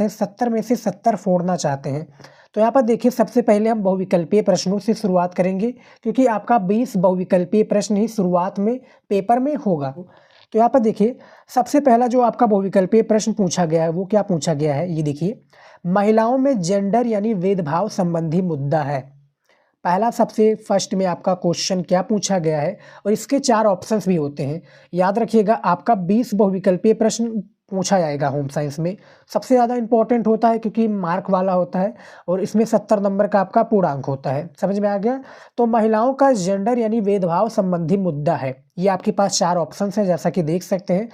70 में से 70 फोड़ना चाहते हैं। तो यहाँ पर देखिए सबसे पहले हम बहुविकल्पीय प्रश्नों से शुरुआत करेंगे, क्योंकि आपका 20 बहुविकल्पीय प्रश्न ही शुरुआत में पेपर में होगा। तो यहाँ पर देखिए सबसे पहला जो आपका बहुविकल्पीय प्रश्न पूछा गया है वो क्या पूछा गया है, ये देखिए, महिलाओं में जेंडर यानी भेदभाव संबंधी मुद्दा है। पहला सबसे फर्स्ट में आपका क्वेश्चन क्या पूछा गया है, और इसके 4 ऑप्शंस भी होते हैं। याद रखिएगा आपका 20 बहुविकल्पीय प्रश्न पूछा जाएगा होम साइंस में। सबसे ज़्यादा इंपॉर्टेंट होता है क्योंकि मार्क वाला होता है, और इसमें 70 नंबर का आपका पूर्णांक होता है। समझ में आ गया। तो महिलाओं का जेंडर यानी भेदभाव संबंधी मुद्दा है, ये आपके पास 4 ऑप्शंस हैं जैसा कि देख सकते हैं।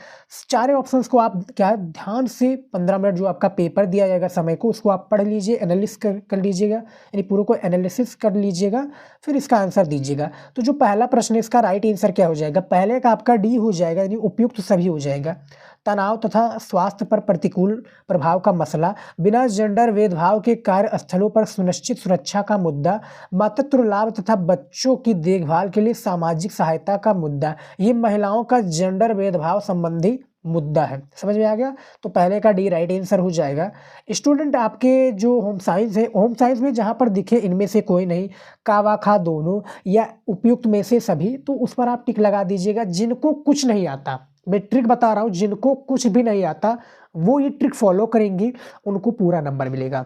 चारों ऑप्शंस को आप क्या ध्यान से 15 मिनट जो आपका पेपर दिया जाएगा समय को, उसको आप पढ़ लीजिए, एनालिसिस कर लीजिएगा, यानी पूरे को एनालिसिस कर लीजिएगा, फिर इसका आंसर दीजिएगा। तो जो पहला प्रश्न है इसका राइट आंसर क्या हो जाएगा, पहले का आपका डी हो जाएगा, यानी उपयुक्त सभी हो जाएगा। तनाव तथा स्वास्थ्य पर प्रतिकूल प्रभाव का मसला, बिना जेंडर भेदभाव के कार्यस्थलों पर सुनिश्चित सुरक्षा का मुद्दा, मातृत्व लाभ तथा बच्चों की देखभाल के लिए सामाजिक सहायता का मुद्दा, ये महिलाओं का जेंडर भेदभाव संबंधी मुद्दा है। समझ में आ गया। तो पहले का डी राइट आंसर हो जाएगा। स्टूडेंट आपके जो होम साइंस है, होम साइंस में जहाँ पर दिखे इनमें से कोई नहीं, कावा खा दोनों या उपयुक्त में से सभी, तो उस पर आप टिक लगा दीजिएगा। जिनको कुछ नहीं आता, मैं ट्रिक बता रहा हूँ, जिनको कुछ भी नहीं आता वो ये ट्रिक फॉलो करेंगे, उनको पूरा नंबर मिलेगा।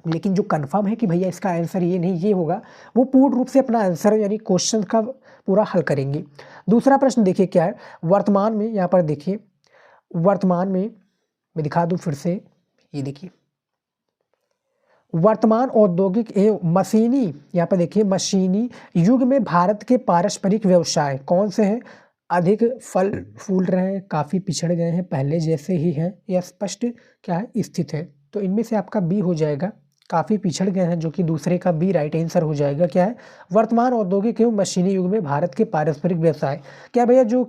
लेकिन जो कंफर्म है कि भैया इसका आंसर ये नहीं ये होगा, वो पूर्ण रूप से अपना आंसर यानी क्वेश्चन का पूरा हल करेंगे। दूसरा प्रश्न देखिए क्या है, वर्तमान में, यहाँ पर देखिए वर्तमान में मैं दिखा दूं फिर से, ये देखिए वर्तमान औद्योगिक एवं मशीनी, यहाँ पर देखिए मशीनी युग में भारत के पारंपरिक व्यवसाय कौन से हैं, अधिक फल फूल रहे हैं, काफ़ी पिछड़ गए हैं, पहले जैसे ही हैं, या स्पष्ट क्या है स्थित है। तो इनमें से आपका बी हो जाएगा, काफ़ी पिछड़ गए हैं, जो कि दूसरे का बी राइट आंसर हो जाएगा। क्या है, वर्तमान औद्योगिक एवं मशीनी युग में भारत के पारंपरिक व्यवसाय। क्या भैया जो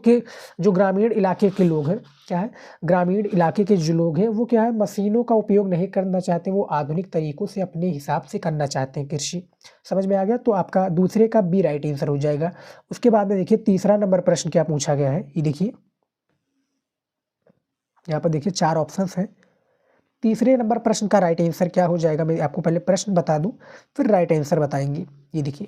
ग्रामीण इलाके के लोग हैं, क्या है ग्रामीण इलाके के जो लोग हैं वो क्या है मशीनों का उपयोग नहीं करना चाहते, वो आधुनिक तरीकों से अपने हिसाब से करना चाहते हैं कृषि। समझ में आ गया। तो आपका दूसरे का बी राइट आंसर हो जाएगा। उसके बाद में देखिए तीसरा नंबर प्रश्न क्या पूछा गया है, ये देखिए यहाँ पर देखिए 4 ऑप्शंस हैं। तीसरे नंबर प्रश्न का राइट आंसर क्या हो जाएगा, मैं आपको पहले प्रश्न बता दूं फिर राइट आंसर बताएंगे। ये देखिए,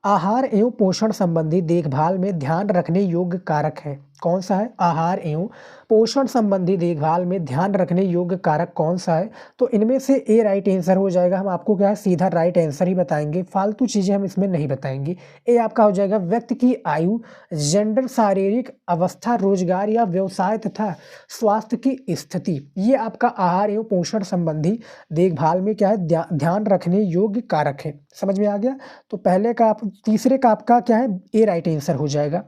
आहार एवं पोषण संबंधी देखभाल में ध्यान रखने योग्य कारक है, कौन सा है, आहार एवं पोषण संबंधी देखभाल में ध्यान रखने योग्य कारक कौन सा है। तो इनमें से ए राइट आंसर हो जाएगा। हम आपको क्या है सीधा राइट आंसर ही बताएंगे, फालतू चीजें हम इसमें नहीं बताएंगे। ए आपका हो जाएगा व्यक्ति की आयु, जेंडर, शारीरिक अवस्था, रोजगार या व्यवसाय तथा स्वास्थ्य की स्थिति, ये आपका आहार एवं पोषण संबंधी देखभाल में क्या है ध्यान रखने योग्य कारक है। समझ में आ गया। तो पहले का तीसरे का आपका क्या है ए राइट आंसर हो जाएगा।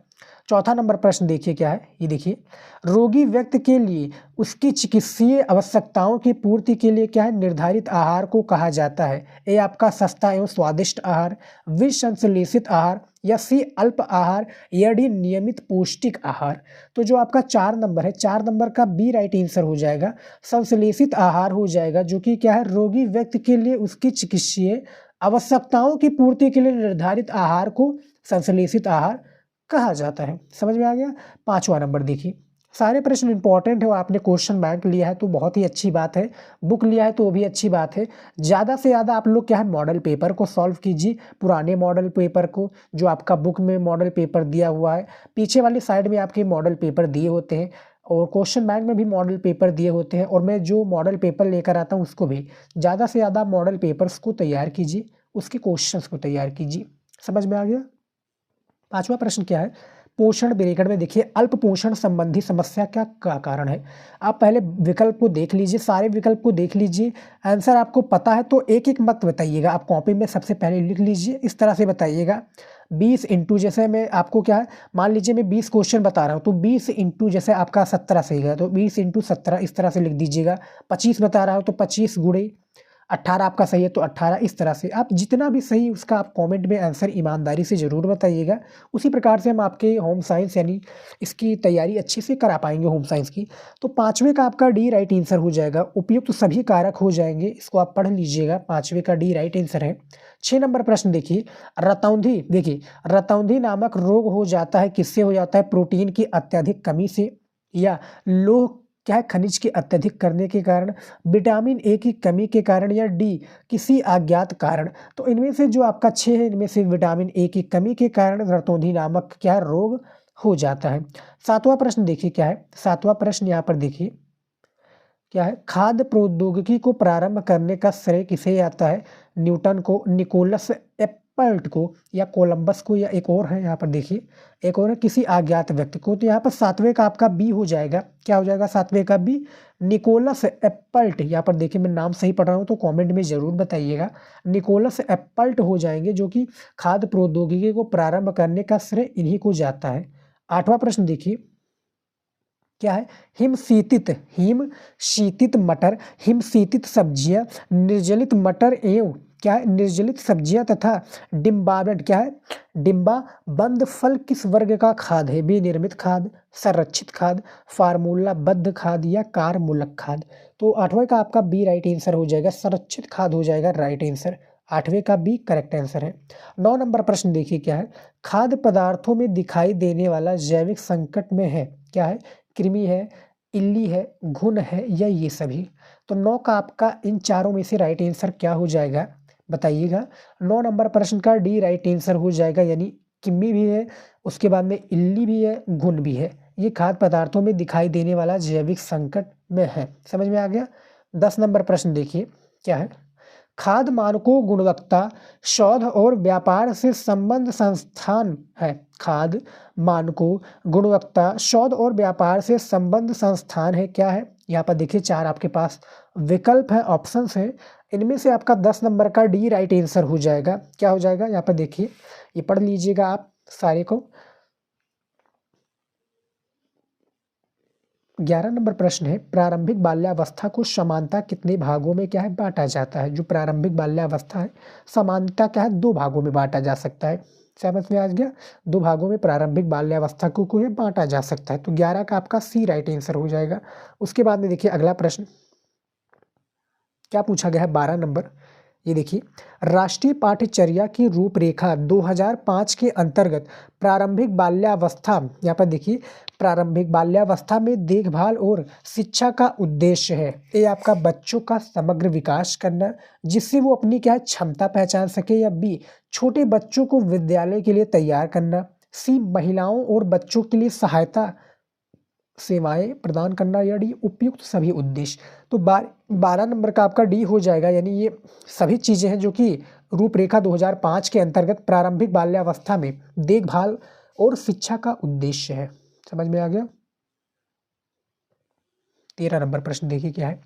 चौथा नंबर प्रश्न देखिए क्या है, ये देखिए, रोगी व्यक्ति के लिए उसकी चिकित्सीय आवश्यकताओं की पूर्ति के लिए क्या है निर्धारित आहार को कहा जाता है। ए आपका सस्ता एवं स्वादिष्ट आहार, विसंश्लेषित आहार, या सी अल्प आहार, या डी नियमित पौष्टिक आहार। तो जो आपका 4 नंबर है, 4 नंबर का बी राइट आंसर हो जाएगा, संश्लेषित आहार हो जाएगा, जो कि क्या है रोगी व्यक्ति के लिए उसकी चिकित्सीय आवश्यकताओं की पूर्ति के लिए निर्धारित आहार को संश्लेषित आहार कहा जाता है। समझ में आ गया। 5वां नंबर देखिए, सारे प्रश्न इंपॉर्टेंट है और आपने क्वेश्चन बैंक लिया है तो बहुत ही अच्छी बात है, बुक लिया है तो वो भी अच्छी बात है। ज़्यादा से ज़्यादा आप लोग क्या है मॉडल पेपर को सॉल्व कीजिए, पुराने मॉडल पेपर को, जो आपका बुक में मॉडल पेपर दिया हुआ है, पीछे वाली साइड में आपके मॉडल पेपर दिए होते हैं, और क्वेश्चन बैंक में भी मॉडल पेपर दिए होते हैं। और मैं जो मॉडल पेपर लेकर आता हूँ उसको भी ज़्यादा से ज़्यादा मॉडल पेपर्स को तैयार कीजिए, उसके क्वेश्चंस को तैयार कीजिए। समझ में आ गया। 5वां प्रश्न क्या है, पोषण ब्रैकेट में देखिए अल्प पोषण संबंधी समस्या क्या का कारण है। आप पहले विकल्प को देख लीजिए, सारे विकल्प को देख लीजिए, आंसर आपको पता है तो एक एक मत बताइएगा, आप कॉपी में सबसे पहले लिख लीजिए, इस तरह से बताइएगा। 20 इंटू, जैसे मैं आपको क्या है मान लीजिए मैं 20 क्वेश्चन बता रहा हूँ तो 20 इंटू जैसे आपका 17 सही है तो 20 इंटू 17 इस तरह से लिख दीजिएगा। 25 बता रहा हूँ तो 25 गुणे 18 आपका सही है तो 18, इस तरह से आप जितना भी सही उसका आप कमेंट में आंसर ईमानदारी से ज़रूर बताइएगा। उसी प्रकार से हम आपके होम साइंस यानी इसकी तैयारी अच्छे से करा पाएंगे होम साइंस की। तो 5वें का आपका डी राइट आंसर हो जाएगा, उपयुक्त सभी कारक हो जाएंगे, इसको आप पढ़ लीजिएगा। 5वें का डी राइट आंसर है। 6 नंबर प्रश्न देखिए, रतौंधी, देखिए रतौंधी नामक रोग हो जाता है, किससे हो जाता है, प्रोटीन की अत्यधिक कमी से, या लोह क्या है, खनिज के अत्यधिक करने के कारण, विटामिन ए की कमी के कारण, या डी किसी अज्ञात कारण। तो इनमें से जो आपका 6 है, इनमें से विटामिन ए की कमी के कारण रतौंधी नामक क्या है, रोग हो जाता है। 7वां प्रश्न देखिए क्या है, 7वां प्रश्न यहाँ पर देखिए क्या है, खाद्य प्रौद्योगिकी को प्रारंभ करने का श्रेय किसे आता है, न्यूटन को, निकोलस एप्पल्ट को, या कोलंबस को, या एक और है यहाँ पर देखिए, एक और है किसी अज्ञात व्यक्ति को। तो यहाँ पर 7वें का आपका बी हो जाएगा, क्या हो जाएगा 7वें का बी, निकोलस एप्पल्ट। यहाँ पर देखिए मैं नाम सही पढ़ रहा हूँ तो कमेंट में ज़रूर बताइएगा, निकोलस एप्पल्ट हो जाएंगे, जो कि खाद्य प्रौद्योगिकी को प्रारंभ करने का श्रेय इन्हीं को जाता है। 8वां प्रश्न देखिए क्या है, हिम शीतित मटर, हिम शीतित सब्जियां, निर्जलित मटर एवं क्या है, निर्जलित सब्जियां तथा डिम्बाबंद क्या है, डिम्बा बंद फल किस वर्ग का खाद है, विनिर्मित खाद, संरक्षित खाद, फार्मूलाबद्ध खाद, या कारमूलक खाद। तो 8वें का आपका बी राइट आंसर हो जाएगा, संरक्षित खाद हो जाएगा राइट आंसर, 8वें का बी करेक्ट आंसर है। 9 नंबर प्रश्न देखिए क्या है, खाद्य पदार्थों में दिखाई देने वाला जैविक संकट में है, क्या है, कृमि है, इल्ली है, घुन है, या ये सभी। तो 9 का आपका इन चारों में से राइट आंसर क्या हो जाएगा बताइएगा। 9 नंबर प्रश्न का डी राइट आंसर हो जाएगा, यानी कृमि भी है, उसके बाद में इल्ली भी है, घुन भी है, ये खाद्य पदार्थों में दिखाई देने वाला जैविक संकट में है। समझ में आ गया। 10 नंबर प्रश्न देखिए क्या है, खाद्य मानकों, गुणवत्ता, शोध और व्यापार से संबद्ध संस्थान है, खाद्य मानकों, गुणवत्ता, शोध और व्यापार से संबद्ध संस्थान है, क्या है। यहाँ पर देखिए 4 आपके पास विकल्प है, ऑप्शंस है, इनमें से आपका 10 नंबर का डी राइट आंसर हो जाएगा। क्या हो जाएगा यहाँ पर देखिए, ये पढ़ लीजिएगा आप सारे को। 11 नंबर प्रश्न है, प्रारंभिक बाल्यावस्था को समानता कितने भागों में क्या है बांटा जाता है। जो प्रारंभिक बाल्यावस्था है, समानता क्या है 2 भागों में बांटा जा सकता है। समझ में आ गया, 2 भागों में प्रारंभिक बाल्यावस्था को है बांटा जा सकता है। तो 11 का आपका सी राइट आंसर हो जाएगा। उसके बाद में देखिए अगला प्रश्न क्या पूछा गया है, 12 नंबर, ये देखिए, राष्ट्रीय पाठ्यचर्या की रूपरेखा 2005 के अंतर्गत प्रारंभिक बाल्यावस्था, यहाँ पर देखिए प्रारंभिक बाल्यावस्था में देखभाल और शिक्षा का उद्देश्य है। ए आपका बच्चों का समग्र विकास करना, जिससे वो अपनी क्या है क्षमता पहचान सके, या बी छोटे बच्चों को विद्यालय के लिए तैयार करना, सी महिलाओं और बच्चों के लिए सहायता सेवाएं प्रदान करना, या डी उपयुक्त सभी उद्देश्य। तो 12 नंबर का आपका डी हो जाएगा, यानी ये सभी चीज़ें हैं जो कि रूपरेखा 2005 के अंतर्गत प्रारंभिक बाल्यावस्था में देखभाल और शिक्षा का उद्देश्य है। समझ में आ गया। 13 नंबर प्रश्न देखिए क्या है,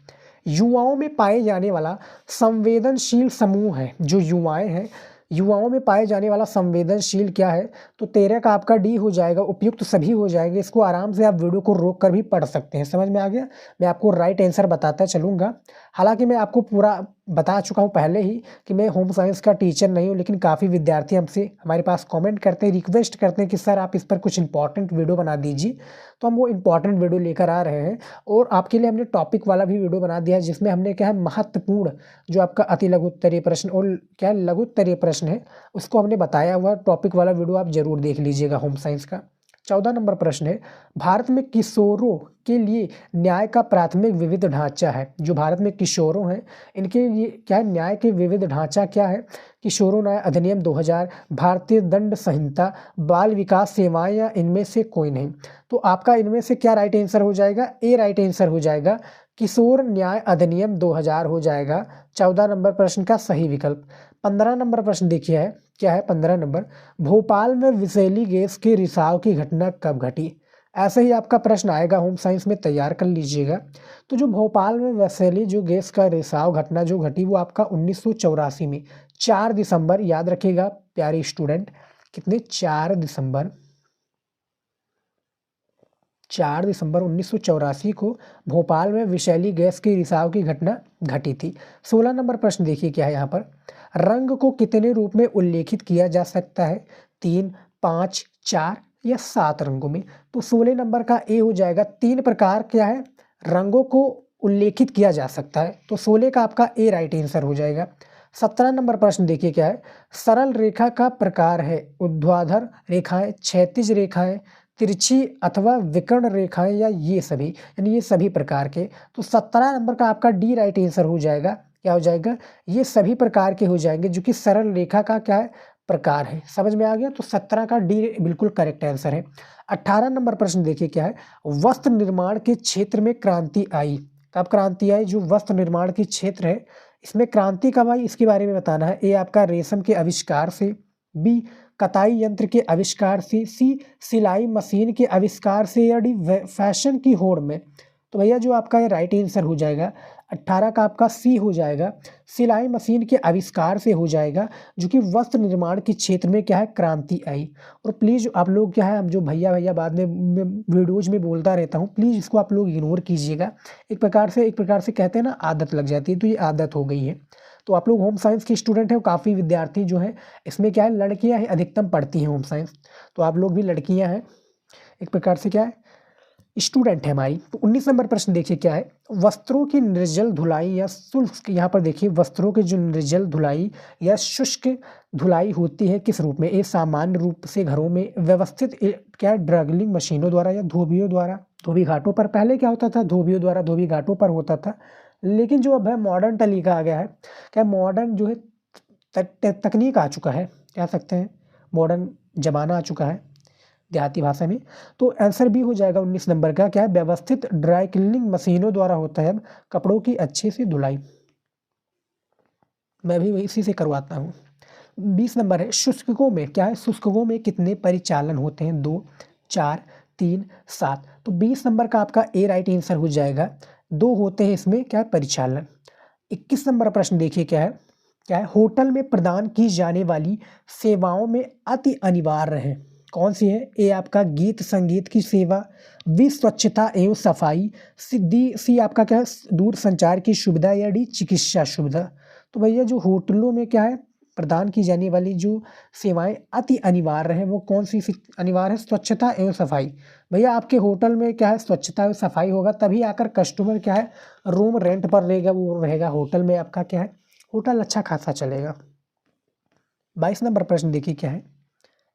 युवाओं में पाए जाने वाला संवेदनशील समूह है। जो युवाएं हैं, युवाओं में पाए जाने वाला संवेदनशील क्या है, तो 13 का आपका डी हो जाएगा, उपयुक्त सभी हो जाएगा। इसको आराम से आप वीडियो को रोक कर भी पढ़ सकते हैं। समझ में आ गया। मैं आपको राइट आंसर बताता चलूँगा। हालांकि मैं आपको पूरा बता चुका हूँ पहले ही कि मैं होम साइंस का टीचर नहीं हूँ, लेकिन काफ़ी विद्यार्थी हमसे हमारे पास कमेंट करते हैं, रिक्वेस्ट करते हैं कि सर आप इस पर कुछ इंपॉर्टेंट वीडियो बना दीजिए। तो हम वो इंपॉर्टेंट वीडियो लेकर आ रहे हैं, और आपके लिए हमने टॉपिक वाला भी वीडियो बना दिया है, जिसमें हमने क्या है महत्वपूर्ण जो आपका अति लघु उत्तरीय प्रश्न और क्या लघु उत्तरीय प्रश्न है उसको हमने बताया हुआ। टॉपिक वाला वीडियो आप जरूर देख लीजिएगा होम साइंस का। 14 नंबर प्रश्न है, भारत में किशोरों के लिए न्याय का प्राथमिक विविध ढांचा है। जो भारत में किशोरों हैं इनके लिए क्या है न्याय के विविध ढांचा क्या है, किशोरों न्याय अधिनियम 2000, भारतीय दंड संहिता, बाल विकास सेवाएं, या इनमें से कोई नहीं। तो आपका इनमें से क्या राइट आंसर हो जाएगा, ए राइट आंसर हो जाएगा, किशोर न्याय अधिनियम 2000 हो जाएगा 14 नंबर प्रश्न का सही विकल्प। 15 नंबर प्रश्न देखिए है क्या है, 15 नंबर, भोपाल में विषैली गैस के रिसाव की घटना कब घटी। ऐसे ही आपका प्रश्न आएगा होम साइंस में, तैयार कर लीजिएगा। तो जो भोपाल में विषैली जो गैस का रिसाव घटना जो घटी वो आपका 1984 में 4 दिसंबर, याद रखिएगा प्यारे स्टूडेंट, कितने 4 दिसंबर 1984 को भोपाल में विषैली गैस के रिसाव की घटना घटी थी। 16 नंबर प्रश्न देखिए क्या है यहाँ पर, रंग को कितने रूप में उल्लेखित किया जा सकता है, 3, 5, 4 या 7 रंगों में। तो 16 नंबर का ए हो जाएगा, 3 प्रकार क्या है रंगों को उल्लेखित किया जा सकता है। तो 16 का आपका ए राइट आंसर हो जाएगा। 17 नंबर प्रश्न देखिए क्या है, सरल रेखा का प्रकार है ऊर्ध्वाधर रेखाएं, क्षैतिज रेखाएं, तिरछी अथवा विकर्ण रेखाएं या ये सभी, यानी ये सभी प्रकार के। तो 17 नंबर का आपका डी राइट आंसर हो जाएगा। क्या हो जाएगा? ये सभी प्रकार के हो जाएंगे, जो कि सरल रेखा का क्या है? प्रकार है। समझ में आ गया? तो 17 का डी बिल्कुल करेक्ट आंसर है। 18 नंबर प्रश्न देखिए क्या है। वस्त्र निर्माण के क्षेत्र में क्रांति आई। कब क्रांति आई? जो वस्त्र निर्माण के क्षेत्र है इसमें क्रांति कब आई, इसके बारे में बताना है। ए आपका रेशम के आविष्कार से, बी कताई यंत्र के आविष्कार से, सी सिलाई मशीन के आविष्कार से, या डी फैशन की होड़ में। तो भैया जो आपका ये राइट आंसर हो जाएगा 18 का आपका सी हो जाएगा, सिलाई मशीन के आविष्कार से हो जाएगा, जो कि वस्त्र निर्माण के क्षेत्र में क्या है? क्रांति आई। और प्लीज़ आप लोग क्या है, हम जो भैया भैया बाद में वीडियोज़ में बोलता रहता हूँ, प्लीज़ इसको आप लोग इग्नोर कीजिएगा। एक प्रकार से कहते हैं ना, आदत लग जाती है, तो ये आदत हो गई है। तो आप लोग होम साइंस के स्टूडेंट हैं, काफ़ी विद्यार्थी जो हैं इसमें क्या है, लड़कियां ही अधिकतम पढ़ती हैं होम साइंस। तो आप लोग भी लड़कियां हैं, एक प्रकार से क्या है, स्टूडेंट है हमारी। तो 19 नंबर प्रश्न देखिए क्या है। वस्त्रों की निर्जल धुलाई या शुष्क, यहाँ पर देखिए वस्त्रों की जो निर्जल धुलाई या शुष्क धुलाई होती है किस रूप में? ये सामान्य रूप से घरों में व्यवस्थित क्या ड्रगलिंग मशीनों द्वारा या धोबियों द्वारा। धोबी घाटों पर पहले क्या होता था? धोबियों द्वारा धोबी घाटों पर होता था। लेकिन जो अब है मॉडर्न तरीका आ गया है, क्या मॉडर्न जो है तकनीक आ चुका है, कह सकते हैं मॉडर्न जमाना आ चुका है देहाती भाषा में। तो आंसर भी हो जाएगा 19 नंबर का, क्या है? व्यवस्थित ड्राई क्लीनिंग मशीनों द्वारा होता है कपड़ों की अच्छे से धुलाई। मैं भी इसी से करवाता हूँ। 20 नंबर है। शुष्कों में क्या है? शुष्कों में कितने परिचालन होते हैं? 2, 4, 3, 7। तो 20 नंबर का आपका ए राइट आंसर हो जाएगा। 2 होते हैं इसमें क्या है? परिचालन। 21 नंबर प्रश्न देखिए क्या है। क्या है? होटल में प्रदान की जाने वाली सेवाओं में अति अनिवार्य है, कौन सी है? ए आपका गीत संगीत की सेवा, बी स्वच्छता एवं सफाई, सी आपका क्या है? दूर संचार की सुविधा, या डी चिकित्सा सुविधा। तो भैया जो होटलों में क्या है प्रदान की जाने वाली जो सेवाएं अति अनिवार्य है, वो कौन सी अनिवार्य है? स्वच्छता एवं सफाई। भैया आपके होटल में क्या है? स्वच्छता एवं सफाई होगा तभी आकर कस्टमर क्या है रूम रेंट पर लेगा, वो रहेगा होटल में आपका क्या है, होटल अच्छा खासा चलेगा। 22 नंबर प्रश्न देखिए क्या है।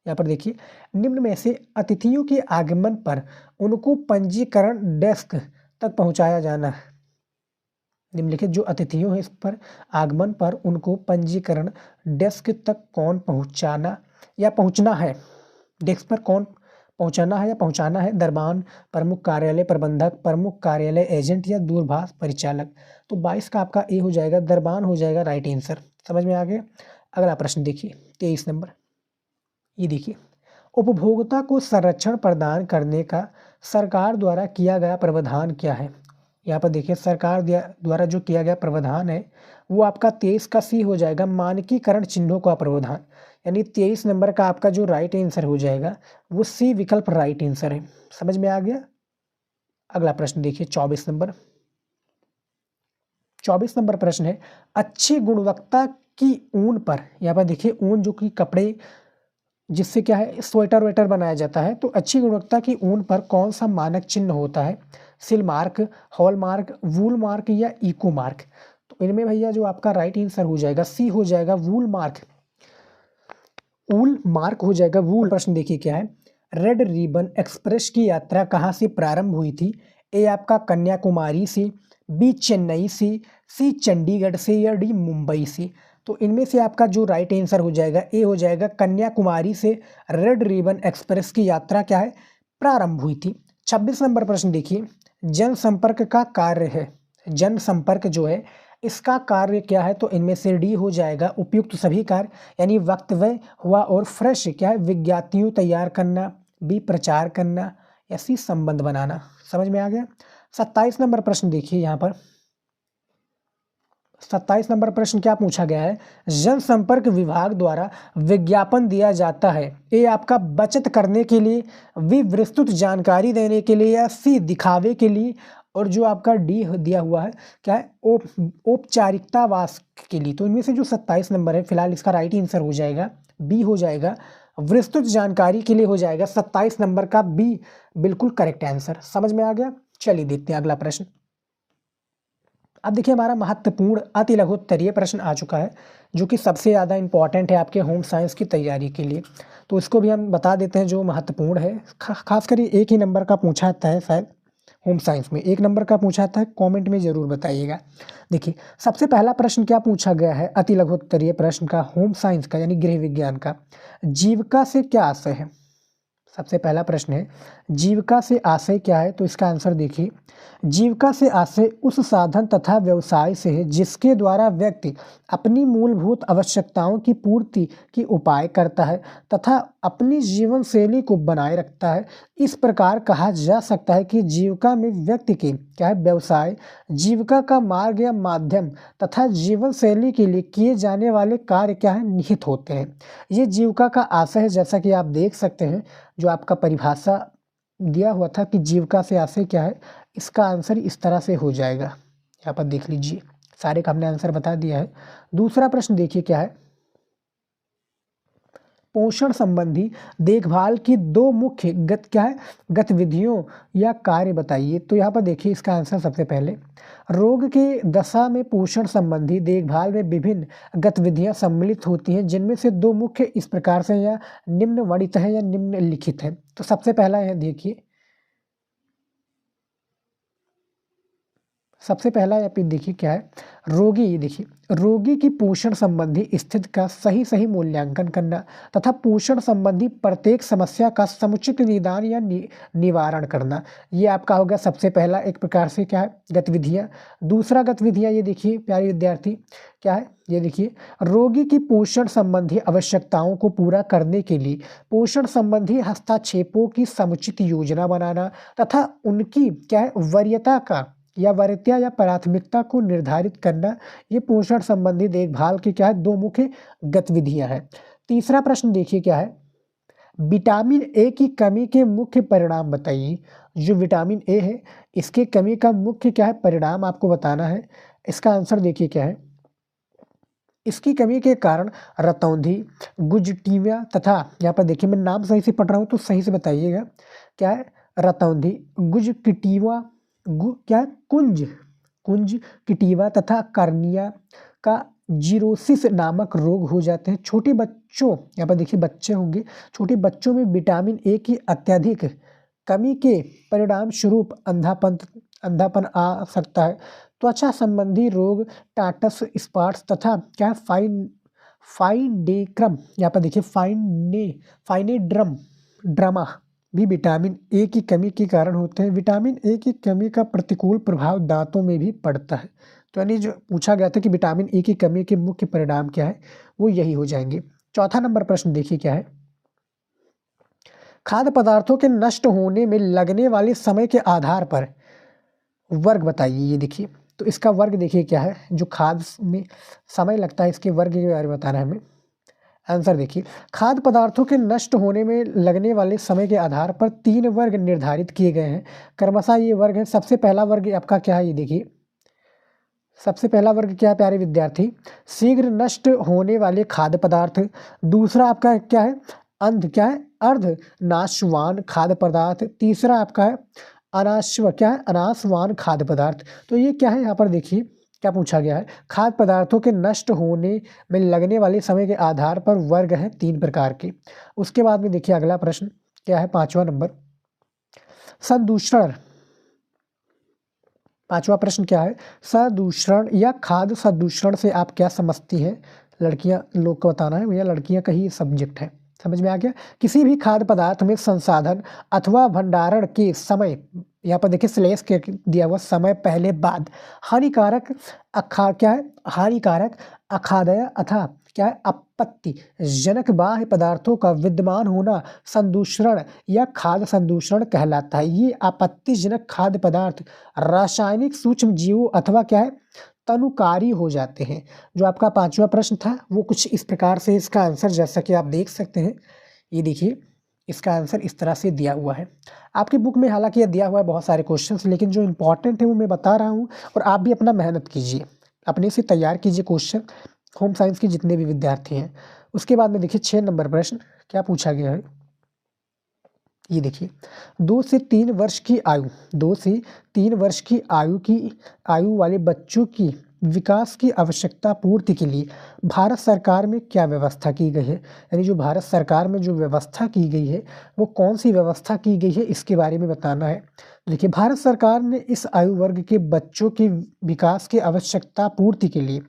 यहाँ पर देखिए, निम्न में से अतिथियों के आगमन पर उनको पंजीकरण डेस्क तक पहुंचाया जाना है। निम्नलिखित जो अतिथियों हैं इस पर आगमन पर उनको पंजीकरण डेस्क तक कौन पहुंचाना या पहुंचना है? डेस्क पर कौन पहुंचाना है या पहुंचाना है? दरबान, प्रमुख कार्यालय प्रबंधक, प्रमुख कार्यालय एजेंट, या दूरभाष परिचालक। तो 22 का आपका ए हो जाएगा, दरबान हो जाएगा राइट आंसर। समझ में आ गया? अगला प्रश्न देखिए 23 नंबर। ये देखिए, उपभोक्ता को संरक्षण प्रदान करने का सरकार द्वारा किया गया प्रावधान क्या है? यहाँ पर देखिए सरकार द्वारा जो किया गया प्रावधान है वो आपका 23 का सी हो जाएगा, मानकीकरण चिन्हों का प्रावधान। यानी 23 नंबर का आपका जो राइट आंसर हो जाएगा वो सी विकल्प राइट आंसर है। समझ में आ गया? अगला प्रश्न देखिए 24 नंबर। 24 नंबर प्रश्न है, अच्छी गुणवत्ता की ऊन पर, यहाँ पर देखिए ऊन जो कि कपड़े जिससे क्या है स्वेटर वेटर बनाया जाता है, तो अच्छी गुणवत्ता की ऊन पर कौन सा मानक चिन्ह होता है? सिल मार्क, हॉल मार्क, वूल मार्क, या इको मार्क। तो इनमें भैया जो आपका राइट आंसर हो जाएगा सी हो जाएगा, वूल मार्क। वूल मार्क हो जाएगा वूल। प्रश्न देखिए क्या है। रेड रिबन एक्सप्रेस की यात्रा कहाँ से प्रारंभ हुई थी? ए आपका कन्याकुमारी से, बी चेन्नई से, सी चंडीगढ़ से, या डी मुंबई से। तो इनमें से आपका जो राइट आंसर हो जाएगा ए हो जाएगा, कन्याकुमारी से रेड रिबन एक्सप्रेस की यात्रा क्या है प्रारंभ हुई थी। 26 नंबर प्रश्न देखिए, जनसंपर्क का कार्य है, जनसंपर्क जो है इसका कार्य क्या है? तो इनमें से डी हो जाएगा, उपयुक्त सभी कार्य, यानी वक्तव्य हुआ, और फ्रेश क्या है विज्ञप्तियों तैयार करना, बी प्रचार करना, या सी संबंध बनाना। समझ में आ गया? 27 नंबर प्रश्न देखिए यहाँ पर। 27 नंबर प्रश्न क्या पूछा गया है? जनसंपर्क विभाग द्वारा विज्ञापन दिया जाता है, ए आपका बचत करने के लिए, बी विस्तृत जानकारी देने के लिए, या सी दिखावे के लिए, और जो आपका डी दिया हुआ है क्या है औपचारिकतावास के लिए। तो इनमें से जो 27 नंबर है फिलहाल इसका राइट आंसर हो जाएगा बी हो जाएगा, विस्तृत जानकारी के लिए हो जाएगा 27 नंबर का बी बिल्कुल करेक्ट आंसर। समझ में आ गया? चलिए देखते हैं अगला प्रश्न। अब देखिए हमारा महत्वपूर्ण अति लघु उत्तरीय प्रश्न आ चुका है, जो कि सबसे ज़्यादा इंपॉर्टेंट है आपके होम साइंस की तैयारी के लिए। तो इसको भी हम बता देते हैं जो महत्वपूर्ण है। खासकर ये एक ही नंबर का पूछा आता है, शायद होम साइंस में एक नंबर का पूछा आता है, कमेंट में ज़रूर बताइएगा। देखिए सबसे पहला प्रश्न क्या पूछा गया है अति लघु उत्तरीय प्रश्न का होम साइंस का यानी गृह विज्ञान का, जीविका से क्या आशय है। सबसे पहला प्रश्न है जीविका से आशय क्या है, तो इसका आंसर देखिए, जीविका से आशय उस साधन तथा व्यवसाय से है जिसके द्वारा व्यक्ति अपनी मूलभूत आवश्यकताओं की पूर्ति की उपाय करता है तथा अपनी जीवन शैली को बनाए रखता है। इस प्रकार कहा जा सकता है कि जीविका में व्यक्ति के क्या है व्यवसाय, जीविका का मार्ग या माध्यम तथा जीवन शैली के लिए किए जाने वाले कार्य क्या है निहित होते हैं। ये जीविका का आशय है, जैसा कि आप देख सकते हैं जो आपका परिभाषा दिया हुआ था कि जीविका से आशय क्या है, इसका आंसर इस तरह से हो जाएगा। यहाँ पर देख लीजिए सारे का हमने आंसर बता दिया है। दूसरा प्रश्न देखिए क्या है, पोषण संबंधी देखभाल की दो मुख्य गतिविधियों या कार्य बताइए। तो यहाँ पर देखिए इसका आंसर सबसे पहले, रोग के दशा में पोषण संबंधी देखभाल में विभिन्न गतिविधियां सम्मिलित होती हैं जिनमें से दो मुख्य इस प्रकार से या निम्नलिखित है या निम्नलिखित है। तो सबसे पहला है देखिए, सबसे पहला यहाँ पे देखिए क्या है, रोगी, ये देखिए रोगी की पोषण संबंधी स्थिति का सही मूल्यांकन करना तथा पोषण संबंधी प्रत्येक समस्या का समुचित निदान या निवारण करना। ये आपका हो गया सबसे पहला एक प्रकार से क्या है गतिविधियाँ। दूसरा गतिविधियाँ ये देखिए प्यारे विद्यार्थी क्या है, ये देखिए रोगी की पोषण संबंधी आवश्यकताओं को पूरा करने के लिए पोषण संबंधी हस्तक्षेपों की समुचित योजना बनाना तथा उनकी क्या है वरीयता या प्राथमिकता को निर्धारित करना। ये पोषण संबंधी देखभाल की क्या है दो मुख्य गतिविधियां हैं। तीसरा प्रश्न देखिए क्या है, विटामिन ए की कमी के मुख्य परिणाम बताइए। जो विटामिन ए है इसके कमी का मुख्य क्या है परिणाम आपको बताना है। इसका आंसर देखिए क्या है, इसकी कमी के कारण रतौंधी, गुजटीविया तथा यहाँ पर देखिए मैं नाम सही से पढ़ रहा हूँ तो सही से बताइएगा क्या है, रतौंधी, गुजटिवा क्या कुंज किटीवा तथा कार्निया का जीरोसिस नामक रोग हो जाते हैं। छोटे बच्चों, यहाँ पर देखिए बच्चे होंगे, छोटे बच्चों में विटामिन ए की अत्यधिक कमी के परिणाम स्वरूप अंधापन आ सकता है। त्वचा संबंधी रोग, टाटस स्पॉट्स तथा क्या फाइडेक्रम, यहाँ पर देखिए फाइनेड्रमा भी विटामिन ए की कमी के कारण होते हैं। विटामिन ए की कमी का प्रतिकूल प्रभाव दांतों में भी पड़ता है। तो यानी जो पूछा गया था कि विटामिन ए की कमी के मुख्य परिणाम क्या है, वो यही हो जाएंगे। चौथा नंबर प्रश्न देखिए क्या है, खाद्य पदार्थों के नष्ट होने में लगने वाले समय के आधार पर वर्ग बताइए। ये देखिए तो इसका वर्ग देखिए क्या है, जो खाद्य में समय लगता है इसके वर्ग के बारे में बताना है हमें। आंसर देखिए, खाद्य पदार्थों के नष्ट होने में लगने वाले समय के आधार पर 3 वर्ग निर्धारित किए गए हैं। क्रमशः ये वर्ग है। सबसे पहला वर्ग आपका क्या है, ये देखिए सबसे पहला वर्ग क्या है प्यारे विद्यार्थी, शीघ्र नष्ट होने वाले खाद्य पदार्थ। दूसरा आपका क्या है अर्ध नाशवान खाद्य पदार्थ। तीसरा आपका है अनाशवान खाद्य पदार्थ। तो ये क्या है, यहाँ पर देखिए क्या पूछा गया है, खाद्य पदार्थों के नष्ट होने में लगने वाले समय के आधार पर वर्ग है 3 प्रकार के। उसके बाद में देखिए अगला प्रश्न क्या है, 5वां नंबर, सदूषण। 5वां प्रश्न क्या है, सदूषण या खाद्य सदूषण से आप क्या समझती हैं। लड़कियां लोग को बताना है भैया, लड़कियां का ही सब्जेक्ट है, समझ में आ गया। किसी भी खाद्य पदार्थ में संसाधन अथवा भंडारण के समय, यहाँ पर देखिए स्लेश के दिया हुआ समय पहले बाद, हानिकारक अखाद्य अथा क्या है आपत्तिजनक बाह्य पदार्थों का विद्यमान होना संदूषण या खाद्य संदूषण कहलाता है। ये आपत्तिजनक खाद्य पदार्थ रासायनिक सूक्ष्म जीवों अथवा क्या है तनुकारी हो जाते हैं। जो आपका 5वां प्रश्न था वो कुछ इस प्रकार से, इसका आंसर जैसा कि आप देख सकते हैं, ये देखिए इसका आंसर इस तरह से दिया हुआ है आपकी बुक में। हालांकि ये दिया हुआ है बहुत सारे क्वेश्चंस, लेकिन जो इंपॉर्टेंट है वो मैं बता रहा हूँ, और आप भी अपना मेहनत कीजिए, अपने से तैयार कीजिए क्वेश्चन, होम साइंस के जितने भी विद्यार्थी हैं। उसके बाद में देखिए 6 नंबर प्रश्न क्या पूछा गया है, ये देखिए 2 से 3 वर्ष की आयु 2 से 3 वर्ष की आयु वाले बच्चों की विकास की आवश्यकता पूर्ति के लिए भारत सरकार में क्या व्यवस्था की गई है। यानी जो भारत सरकार में जो व्यवस्था की गई है वो कौन सी व्यवस्था की गई है इसके बारे में बताना है। तो देखिए भारत सरकार ने इस आयु वर्ग के बच्चों के विकास की आवश्यकता पूर्ति के लिए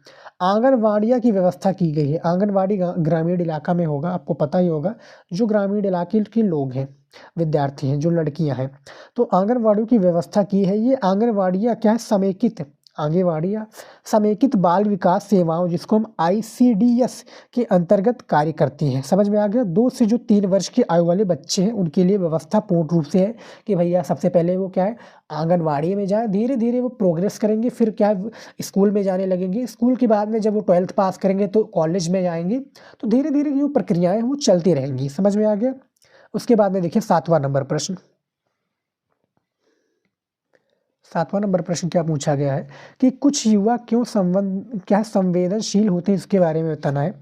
आंगनवाड़ियाँ की व्यवस्था की गई है। आंगनवाड़ी ग्रामीण इलाका में होगा, आपको पता ही होगा, जो ग्रामीण इलाके के लोग हैं, विद्यार्थी हैं, जो लड़कियां हैं, तो आंगनवाड़ियों की व्यवस्था की है। ये आंगनवाड़ियाँ क्या है, समेकित आंगनवाड़ियाँ समेकित बाल विकास सेवाओं जिसको हम ICDS के अंतर्गत कार्य करती हैं। समझ में आ गया। 2 से 3 वर्ष की आयु वाले बच्चे हैं उनके लिए व्यवस्था पूर्ण रूप से है कि भैया सबसे पहले वो क्या है, आंगनवाड़ी में जाए, धीरे धीरे वो प्रोग्रेस करेंगे, फिर क्या स्कूल में जाने लगेंगे, स्कूल के बाद में जब वो 12th पास करेंगे तो कॉलेज में जाएंगे, तो धीरे धीरे जो प्रक्रियाएं वो चलती रहेंगी। समझ में आ गया। उसके बाद में देखिए 7वां नंबर प्रश्न। 7वां नंबर प्रश्न क्या पूछा गया है कि कुछ युवा क्यों संवेदनशील होते हैं, इसके बारे में बताना है।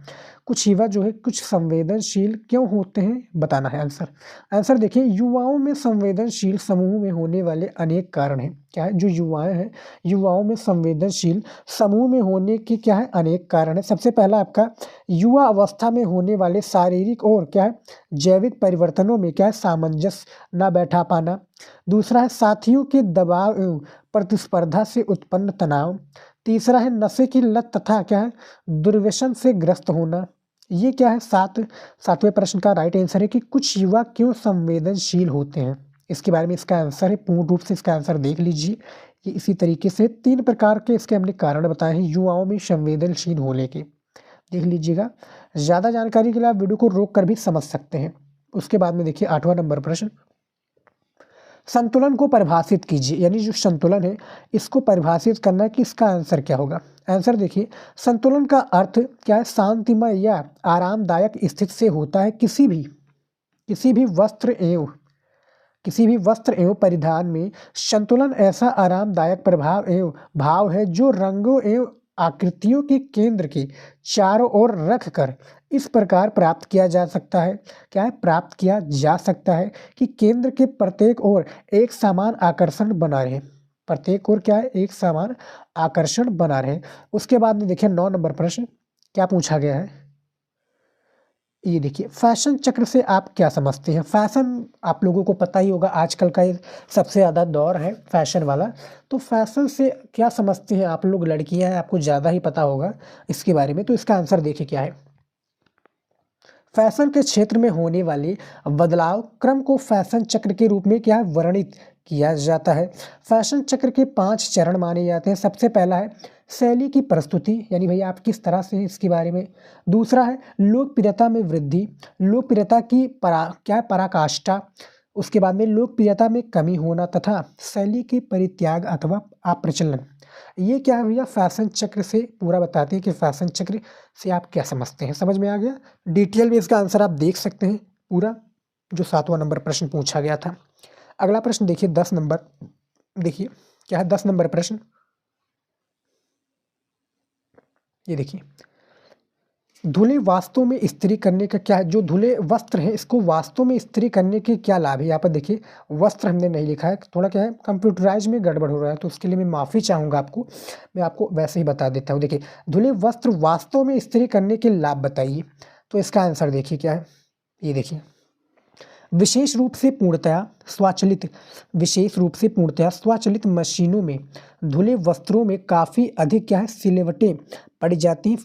कुछ युवा जो है कुछ संवेदनशील क्यों होते हैं बताना है। आंसर देखिए, युवाओं में संवेदनशील समूह में होने वाले अनेक कारण हैं। क्या है, जो युवाएं हैं, युवाओं में संवेदनशील समूह में होने के क्या है, अनेक कारण है। सबसे पहला आपका युवा अवस्था में होने वाले शारीरिक और क्या है, जैविक परिवर्तनों में क्या है, सामंजस्य न बैठा पाना। दूसरा है साथियों के दबाव एवं प्रतिस्पर्धा से उत्पन्न तनाव। तीसरा है नशे की लत तथा क्या है, दुर्व्यसन से ग्रस्त होना। ये क्या है, 7वें प्रश्न का राइट आंसर है कि कुछ युवा क्यों संवेदनशील होते हैं। इसके बारे में इसका आंसर है, पूर्ण रूप से इसका आंसर देख लीजिए। ये इसी तरीके से 3 प्रकार के इसके हमने कारण बताए हैं युवाओं में संवेदनशील होने के, देख लीजिएगा। ज़्यादा जानकारी के लिए आप वीडियो को रोक कर भी समझ सकते हैं। उसके बाद में देखिए 8वां नंबर प्रश्न, संतुलन को परिभाषित कीजिए। यानी जो संतुलन है इसको परिभाषित करना है कि इसका आंसर क्या होगा। आंसर देखिए, संतुलन का अर्थ क्या है, शांतिमय या आरामदायक स्थिति से होता है। किसी भी वस्त्र एवं परिधान में संतुलन ऐसा आरामदायक प्रभाव एवं भाव है जो रंगों एवं आकृतियों के केंद्र के चारों ओर रखकर इस प्रकार प्राप्त किया जा सकता है। क्या है, प्राप्त किया जा सकता है कि केंद्र के प्रत्येक ओर एक समान आकर्षण बना रहे। प्रत्येक ओर क्या है, एक समान आकर्षण बना रहे। उसके बाद में देखिए 9 नंबर प्रश्न क्या पूछा गया है। ये देखिए, फैशन चक्र से आप क्या समझते हैं। फैशन आप लोगों को पता ही होगा, आजकल का ये सबसे ज़्यादा दौर है फैशन वाला। तो फैशन से क्या समझते हैं आप लोग, लड़कियां हैं, आपको ज़्यादा ही पता होगा इसके बारे में। तो इसका आंसर देखिए क्या है। फैशन के क्षेत्र में होने वाले बदलाव क्रम को फैशन चक्र के रूप में क्या है, वर्णित किया जाता है। फैशन चक्र के 5 चरण माने जाते हैं। सबसे पहला है शैली की प्रस्तुति, यानी भैया आप किस तरह से इसके बारे में। दूसरा है लोकप्रियता में वृद्धि, लोकप्रियता की पराकाष्ठा। उसके बाद में लोकप्रियता में कमी होना तथा शैली के परित्याग अथवा अप्रचलन। ये क्या है भैया, फैशन चक्र से पूरा बताते हैं कि फैशन चक्र से आप क्या समझते हैं। समझ में आ गया। डिटेल में इसका आंसर आप देख सकते हैं पूरा, जो 7वां नंबर प्रश्न पूछा गया था। अगला प्रश्न देखिए 10 नंबर, देखिए क्या है 10 नंबर प्रश्न। ये देखिए, धुले वास्तव में इस्त्री करने का क्या है, जो धुले वस्त्र है इसको वास्तव में इस्त्री करने के क्या लाभ है। यहाँ पर देखिए वस्त्र हमने नहीं लिखा है, थोड़ा क्या है कंप्यूटराइज में गड़बड़ हो रहा है, तो उसके लिए मैं माफ़ी चाहूँगा आपको। मैं आपको वैसे ही बता देता हूँ। देखिए, धुले वस्त्र वास्तव में इस्त्री करने के लाभ बताइए। तो इसका आंसर देखिए क्या है। ये देखिए, विशेष रूप से पूर्णतया स्वचालित मशीनों में धुले वस्त्रों में काफ़ी अधिक क्या है, सिलवटें पड़ जाती हैं।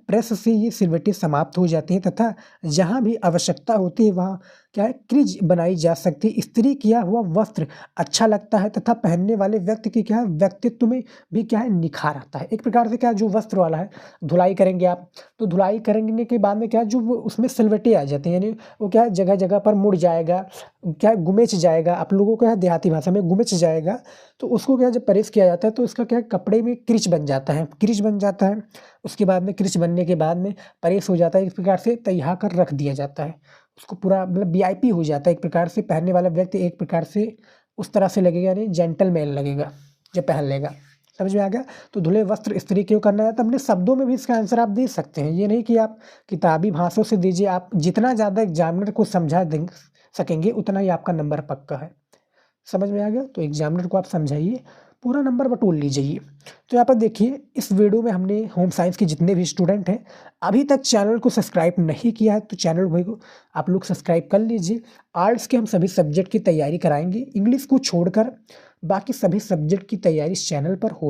प्रेस से ये सिलवटें समाप्त हो जाती हैं तथा जहाँ भी आवश्यकता होती है वहाँ क्या है, क्रिज बनाई जा सकती है। इस्त्री किया हुआ वस्त्र अच्छा लगता है तथा पहनने वाले व्यक्ति की क्या है, व्यक्तित्व में भी क्या है, निखार आता है। एक प्रकार से क्या है, जो वस्त्र वाला है धुलाई करेंगे आप, तो धुलाई करने के बाद में क्या है, जो उसमें सिलवटें आ जाती हैं, यानी वो क्या है जगह जगह पर मुड़ जाएगा, क्या है गुमेच जाएगा। आप लोगों को यहाँ देहाती भाषा में गुमेच जाएगा। तो उसको क्या जब प्रेस किया जाता है तो उसका क्या है, कपड़े में क्रिच बन जाता है। उसके बाद में क्रिच बनने के बाद में प्रेस हो जाता है। इस प्रकार से तैयार कर रख दिया जाता है। उसको पूरा मतलब VIP हो जाता है एक प्रकार से। पहनने वाला व्यक्ति एक प्रकार से उस तरह से लगेगा, यानी जेंटलमैन लगेगा जब पहन लेगा। समझ में आ गया। तो धुले वस्त्र इस्त्री क्यों करना है, तो अपने शब्दों में भी इसका आंसर आप दे सकते हैं। ये नहीं कि आप किताबी भाषाओं से दीजिए। आप जितना ज़्यादा एग्जामिनर को सकेंगे उतना ही आपका नंबर पक्का है। समझ में आ गया? तो एग्जामिनर को आप समझाइए, पूरा नंबर बटोर लीजिए। तो यहाँ पर देखिए, इस वीडियो में हमने होम साइंस के जितने भी स्टूडेंट हैं अभी तक चैनल को सब्सक्राइब नहीं किया है तो चैनल को आप लोग सब्सक्राइब कर लीजिए। आर्ट्स के हम सभी सब्जेक्ट की तैयारी कराएंगे, इंग्लिश को छोड़कर बाकी सभी सब्जेक्ट की तैयारी इस चैनल पर हो